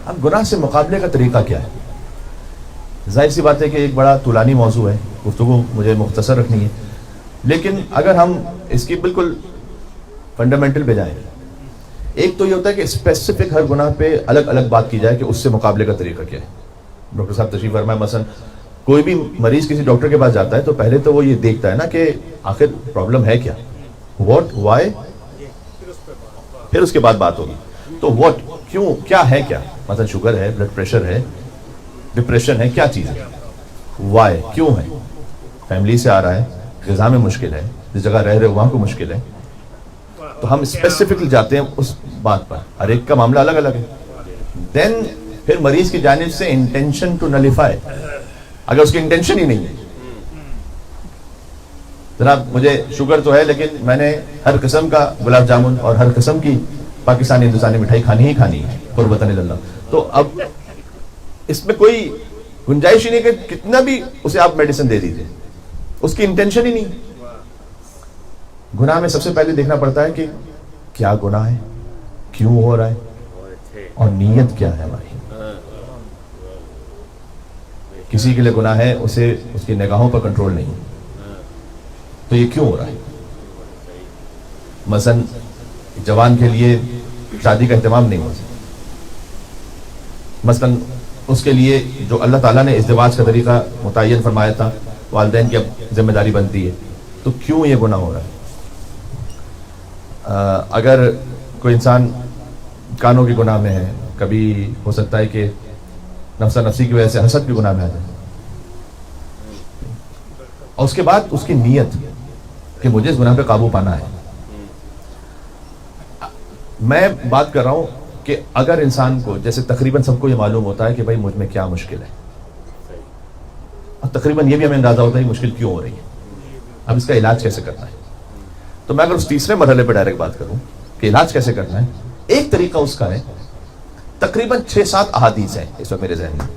اب گناہ سے مقابلے کا طریقہ کیا ہے؟ ظاہر سی بات ہے کہ ایک بڑا طولانی موضوع ہے، گفتگو مجھے مختصر رکھنی ہے، لیکن اگر ہم اس کی بالکل فنڈامنٹل پہ جائیں، ایک تو یہ ہوتا ہے کہ اسپیسیفک ہر گناہ پہ الگ الگ بات کی جائے کہ اس سے مقابلے کا طریقہ کیا ہے. ڈاکٹر صاحب تشریف فرمائے، مثلا کوئی بھی مریض کسی ڈاکٹر کے پاس جاتا ہے تو پہلے تو وہ یہ دیکھتا ہے نا کہ آخر پرابلم ہے کیا، واٹ وائی، پھر اس کے بعد بات ہوگی. تو واٹ، کیوں، کیا ہے، کیا مثلا شوگر ہے، بلڈ پریشر ہے، ڈپریشن ہے، کیا چیز ہے، وائی، کیوں ہے، فیملی سے آ رہا ہے، غذا میں مشکل ہے، جس جگہ رہ رہے وہاں کو مشکل ہے. تو ہم اسپیسیفکلی جاتے ہیں اس بات پر، ہر ایک کا معاملہ الگ الگ ہے. دین پھر مریض کی جانب سے انٹینشن ٹو نلیفائی، اگر اس کی انٹینشن ہی نہیں ہے، جناب مجھے شوگر تو ہے لیکن میں نے ہر قسم کا گلاب جامن اور ہر قسم کی پاکستانی ہندوستانی مٹھائی کھانی ہی کھانی ہے قربتاً اللہ، تو اب اس میں کوئی گنجائش ہی نہیں کہ کتنا بھی اسے آپ میڈیسن دے دیجیے، اس کی انٹینشن ہی نہیں. گناہ میں سب سے پہلے دیکھنا پڑتا ہے کہ کیا گناہ ہے، کیوں ہو رہا ہے، اور نیت کیا ہے ہماری. کسی کے لیے گناہ ہے، اسے اس کی نگاہوں پر کنٹرول نہیں، تو یہ کیوں ہو رہا ہے. مثلا جوان کے لیے شادی کا اہتمام نہیں ہو سکتا، مثلا اس کے لیے جو اللہ تعالیٰ نے ازدواج کا طریقہ متعین فرمایا تھا، والدین کی اب ذمہ داری بنتی ہے، تو کیوں یہ گناہ ہو رہا ہے. اگر کوئی انسان کانوں کے گناہ میں ہے، کبھی ہو سکتا ہے کہ نفسا نفسی کی وجہ سے حسد کے گناہ میں آ جائے، اور اس کے بعد اس کی نیت کہ مجھے اس گناہ پہ قابو پانا ہے. میں بات کر رہا ہوں کہ اگر انسان کو، جیسے تقریباً سب کو یہ معلوم ہوتا ہے کہ بھائی مجھ میں کیا مشکل ہے، اور تقریباً یہ بھی ہمیں اندازہ ہوتا ہے کہ مشکل کیوں ہو رہی ہے، اب اس کا علاج کیسے کرنا ہے. تو میں اگر اس تیسرے مرحلے پہ ڈائریکٹ بات کروں کہ علاج کیسے کرنا ہے، ایک طریقہ اس کا ہے، تقریباً 6-7 احادیث ہیں اس وقت میرے ذہن میں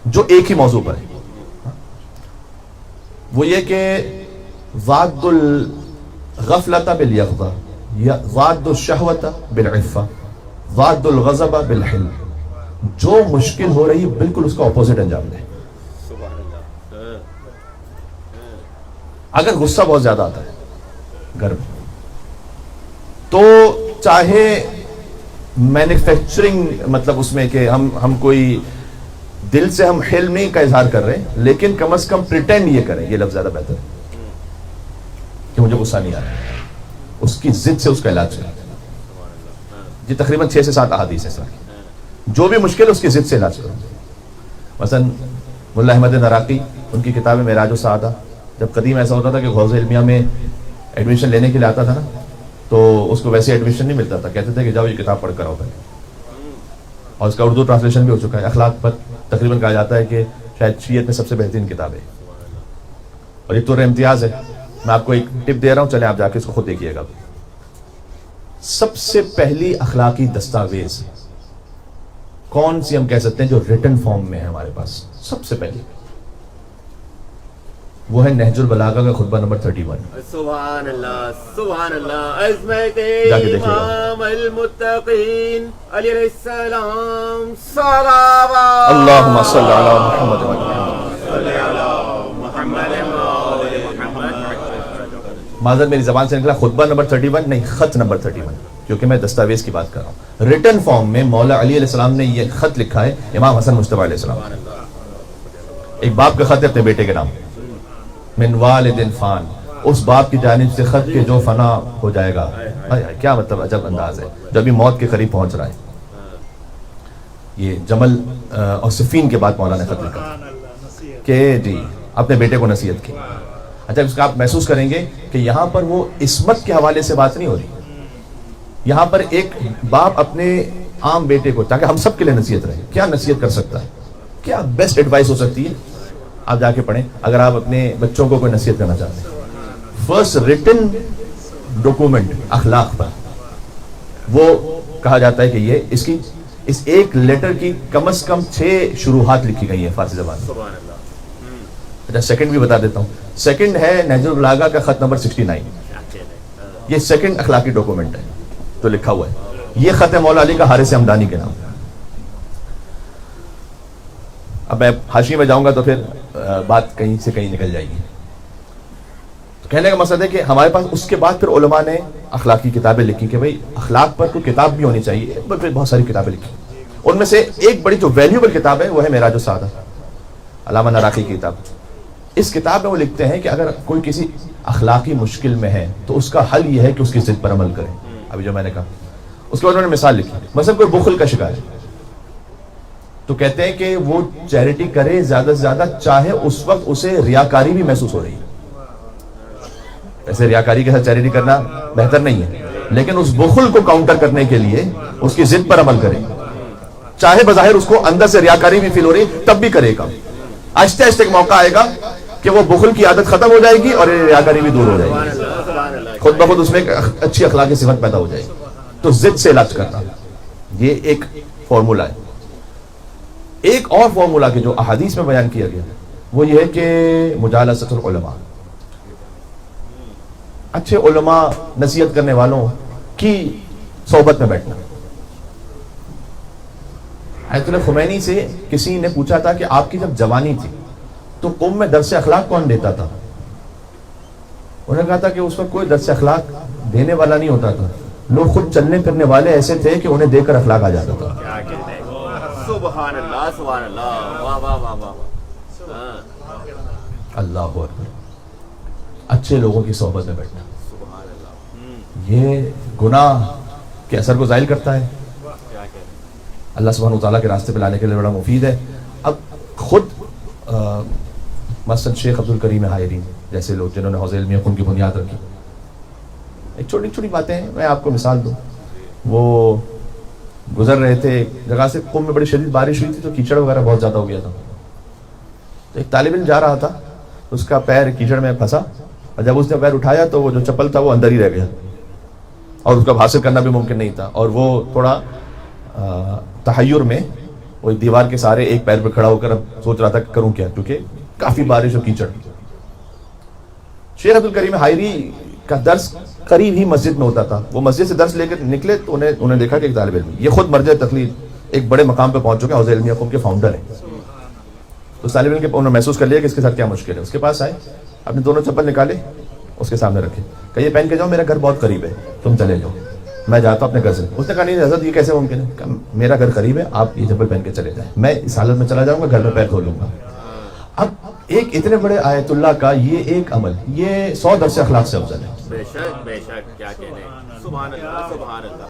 جو ایک ہی موضوع پر ہے. وہ یہ کہ وعد الغفلۃ بالیقظہ، یا وعد الشہوۃ بالعفہ، وعد الغضب بالحلم. جو مشکل ہو رہی بالکل اس کا اپوزٹ انجام دیں. اگر غصہ بہت زیادہ آتا ہے گھر میں، تو چاہے مینوفیکچرنگ، مطلب اس میں کہ ہم کوئی دل سے ہم حلم نہیں کا اظہار کر رہے ہیں، لیکن کم از کم پریٹینڈ یہ کریں، یہ لفظ زیادہ بہتر ہے کہ مجھے غصہ نہیں آ رہا، اس کی ضد سے اس کا علاج کریں. یہ تقریباً 6 سے 7 احادیث ہیں سر، جو بھی مشکل ہے اس کی ضد سے علاج کرو. مثلا ملا احمد نراقی، ان کی کتاب معراج السعادہ، جب قدیم ایسا ہوتا تھا کہ غوث علمیہ میں ایڈمیشن لینے کے لیے آتا تھا نا، تو اس کو ویسے ایڈمیشن نہیں ملتا تھا، کہتے تھے کہ جاؤ یہ کتاب پڑھ کر آؤ پہلے. اور اس کا اردو ٹرانسلیشن بھی ہو چکا ہے. اخلاق پر تقریباً کہا جاتا ہے کہ شاید شیعت میں سب سے بہترین کتاب ہے، اور یہ طور امتیاز ہے. میں آپ کو ایک ٹپ دے رہا ہوں، چلیں آپ جا کے اس کو خود دیکھیے گا. سب سے پہلی اخلاقی دستاویز کون سی ہم کہہ سکتے ہیں جو ریٹن فارم میں ہے ہمارے پاس؟ سب سے پہلی وہ ہے نہج البلاغہ کا خطبہ نمبر 31. سبحان اللہ، سبحان اللہ. عظمت جا کے دیکھیے گا. امام المتقین علیہ السلام، صلوات اللہم صلی علی محمد و محمد. معذرت میری زبان سے نکلا خطبہ نمبر 31 نہیں، خط نمبر 31، کیونکہ میں دستاویز کی بات کر رہا ہوں. ریٹن فارم میں مولا علی علیہ السلام نے یہ خط لکھا ہے امام حسن مجتبیٰ علیہ السلام. ایک باپ کا خط ہے اپنے بیٹے کے نام، من والد فان، اس باپ کی جانب سے خط کہ جو فنا ہو جائے گا. کیا مطلب عجب انداز ہے، جو ابھی موت کے قریب پہنچ رہا ہے. یہ جمل اور صفین کے بعد مولا نے خط لکھا کہ جی اپنے بیٹے کو نصیحت کی. اچھا اس کا آپ محسوس کریں گے کہ یہاں پر وہ عصمت کے حوالے سے بات نہیں ہو رہی، یہاں پر ایک باپ اپنے عام بیٹے کو، تاکہ ہم سب کے لیے نصیحت رہے، کیا نصیحت کر سکتا ہے، کیا بیسٹ ایڈوائس ہو سکتی ہے. آپ جا کے پڑھیں اگر آپ اپنے بچوں کو کوئی نصیحت کرنا چاہتے ہیں. فرسٹ ریٹن ڈاکومنٹ اخلاق پر، وہ کہا جاتا ہے کہ یہ اس ایک لیٹر کی کم از کم 6 شروحات لکھی گئی ہیں فارسی زبان میں. اچھا سیکنڈ بھی بتا دیتا ہوں. سیکنڈ ہے نہج البلاغہ کا خط نمبر 69. یہ سیکنڈ اخلاقی ڈاکومنٹ ہے جو لکھا ہوا ہے. یہ خط ہے مولا علی کا حارث ہمدانی کے نام. اب میں حاشیے میں جاؤں گا تو پھر بات کہیں سے کہیں نکل جائے گی. تو کہنے کا مقصد ہے کہ ہمارے پاس اس کے بعد پھر علماء نے اخلاقی کتابیں لکھی کہ بھائی اخلاق پر کوئی کتاب بھی ہونی چاہیے. پھر بہت ساری کتابیں لکھی. ان میں سے ایک بڑی جو ویلیوبل کتاب ہے وہ ہے معراج السعادہ، علامہ نراقی کی کتاب. اس کتاب میں وہ لکھتے ہیں کہ اگر کوئی کسی اخلاقی مشکل میں ہے تو اس کا حل یہ ہے کہ اس کی ضد پر عمل کرے. ابھی جو میں نے کہا اس کے بعد انہوں نے مثال لکھی. مثلا کوئی بخل کا شکار ہے تو کہتے ہیں کہ وہ چیریٹی کرے زیادہ سے زیادہ، چاہے اس وقت اسے ریاکاری بھی محسوس ہو رہی ہے. ایسے ریاکاری کے ساتھ چیریٹی کرنا بہتر نہیں ہے، لیکن اس بخل کو کاؤنٹر کرنے کے لیے اس کی ضد پر عمل کرے، چاہے بظاہر اس کو اندر سے ریاکاری بھی فیل ہو رہی تب بھی کرے گا. آہستہ آہستہ ایک موقع آئے گا کہ وہ بخل کی عادت ختم ہو جائے گی اور ریاکاری بھی دور ہو جائے گی، خود بخود اس میں ایک اچھی اخلاقی صفت پیدا ہو جائے گی. تو ضد سے علاج کرنا یہ ایک فارمولا ہے. ایک اور فارمولا کہ جو احادیث میں بیان کیا گیا وہ یہ ہے کہ مجالست العلماء، اچھے علماء نصیحت کرنے والوں کی صحبت میں بیٹھنا. آیت اللہ خمینی سے کسی نے پوچھا تھا کہ آپ کی جب جوانی تھی تو قوم میں درس اخلاق کون دیتا تھا؟ انہوں نے کہا تھا کہ اس وقت کوئی درس اخلاق دینے والا نہیں ہوتا تھا، لوگ خود چلنے پھرنے والے ایسے تھے کہ انہیں دیکھ کر اخلاق آ جاتا تھا. سبحان اللہ سبحان اللہ، واہ واہ واہ واہ. اللہ اکبر. اچھے لوگوں کی صحبت میں بیٹھنا یہ گناہ کے اثر کو زائل کرتا ہے، اللہ سبحانہ وتعالیٰ کے راستے پہ لانے کے لیے بڑا مفید ہے. اب خود مثلا شیخ عبد الکریم حائری جیسے لوگ جنہوں نے حوض علمیہ قم کی بنیاد رکھی، ایک چھوٹی چھوٹی باتیں ہیں. میں آپ کو مثال دوں، وہ گزر رہے تھے ایک جگہ سے، قم میں بڑی شدید بارش ہوئی تھی تو کیچڑ وغیرہ بہت زیادہ ہو گیا تھا. تو ایک طالب علم جا رہا تھا، اس کا پیر کیچڑ میں پھنسا اور جب اس نے پیر اٹھایا تو وہ جو چپل تھا وہ اندر ہی رہ گیا اور اس کا حاصل کرنا بھی ممکن نہیں تھا. اور وہ تھوڑا تحیر میں وہ دیوار کے سارے ایک پیر پہ کھڑا ہو کر اب سوچ رہا تھا کہ کروں کیا، کیونکہ کافی بارش اور کیچڑ. شیخ عبد الکریم حائری کا درس قریب ہی مسجد میں ہوتا تھا. وہ مسجد سے درس لے کر نکلے تو انہیں دیکھا کہ ایک طالب علم، یہ خود مرجع تقلید ایک بڑے مقام پہ پہنچ چکے ہیں، حوض علمیہ قم کے فاؤنڈر ہیں. تو طالب علم کے انہوں نے محسوس کر لیا کہ اس کے ساتھ کیا مشکل ہے. اس کے پاس آئے، اپنے دونوں چپل نکالے، اس کے سامنے رکھے، کہ یہ پہن کے جاؤ، میرا گھر بہت قریب ہے، تم چلے جاؤ، میں جاتا ہوں اپنے گھر سے. اس نے کہا نہیں حضرت یہ کیسے ممکن ہے؟ کہا میرا گھر قریب ہے، آپ یہ چپل پہن کے چلے جائیں، میں اس حالت میں چلا جاؤں گا، گھر میں پیر دھو لوں گا. اب ایک اتنے بڑے آیت اللہ کا یہ ایک عمل، یہ 100 درس اخلاق سے افضل ہے. بے شک کیا کہنے. سبحان اللہ سبحان اللہ.